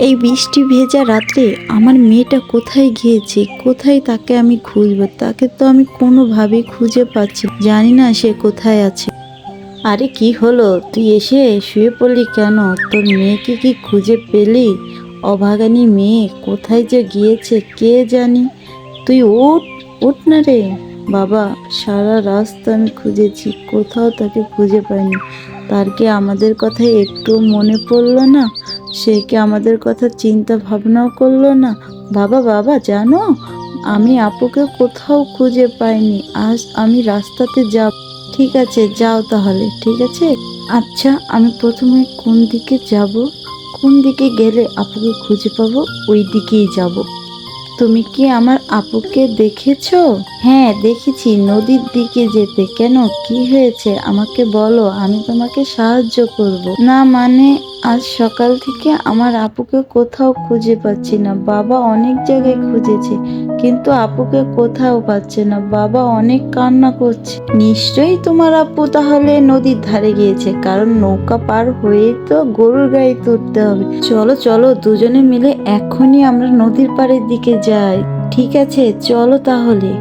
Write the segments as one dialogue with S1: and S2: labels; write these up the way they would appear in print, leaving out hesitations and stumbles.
S1: এই বৃষ্টি ভেজা রাত্রে আমার মেয়েটা কোথায় গিয়েছে, কোথায় তাকে আমি খুঁজবো? তাকে তো আমি কোনোভাবেই খুঁজে পাচ্ছি না। জানি না সে কোথায় আছে। আরে কি হলো, তুই এসে শুয়ে পড়লি কেন? তোর মেয়েকে কি খুঁজে পেলি? অভাগানী মেয়ে কোথায় যে গিয়েছে কে জানি। তুই উঠ, উঠ না রে বাবা। সারা রাস্তা আমি খুঁজেছি, কোথাও তাকে খুঁজে পাইনি। তার কি আমাদের কথা একটু মনে পড়লো না? সে কি আমাদের কথা চিন্তা ভাবনাও করলো না? বাবা বাবা, জানো আমি আপুকে কোথাও খুঁজে পাইনি। আজ আমি রাস্তাতে যাব। ঠিক আছে, যাও তাহলে, ঠিক আছে। আচ্ছা, আমি প্রথমে কোন দিকে যাব? কোন দিকে গেলে আপুকে খুঁজে পাবো? ওই দিকেই যাব। তুমি কি আমার আপুকে দেখেছো? হ্যাঁ দেখেছি, নদীর দিকে যেতে। কেন, কি হয়েছে আমাকে বলো, আমি তোমাকে সাহায্য করব। না মানে, আজ সকাল থেকে আমার আপুকে কোথাও খুঁজে পাচ্ছি না। বাবা অনেক জায়গায় খুঁজেছে, কিন্তু আপুকে কোথাও পাচ্ছে না। বাবা অনেক কান্না করছে। নিশ্চয়ই তোমার আপু তাহলে নদীর ধারে গিয়েছে, কারণ নৌকা পার হয়ে তো গরুর গাড়ি তুলতে হবে। চলো চলো, দুজনে মিলে এখনই আমরা নদীর পাড়ের দিকে যাই। ঠিক আছে, চলো তাহলে।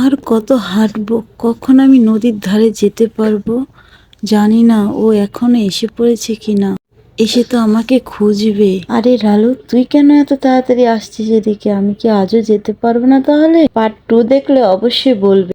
S1: আর কত হাঁটবো, কখন আমি নদীর ধারে যেতে পারবো? জানি না ও এখনো এসে পড়েছে কিনা। এসে তো আমাকে খুঁজবে। আরে লালু, তুই কেন এত তাড়াতাড়ি আসছিস এদিকে? আমি কি আজও যেতে পারবো না তাহলে? পার্ট 2 দেখলে অবশ্যই বলবে।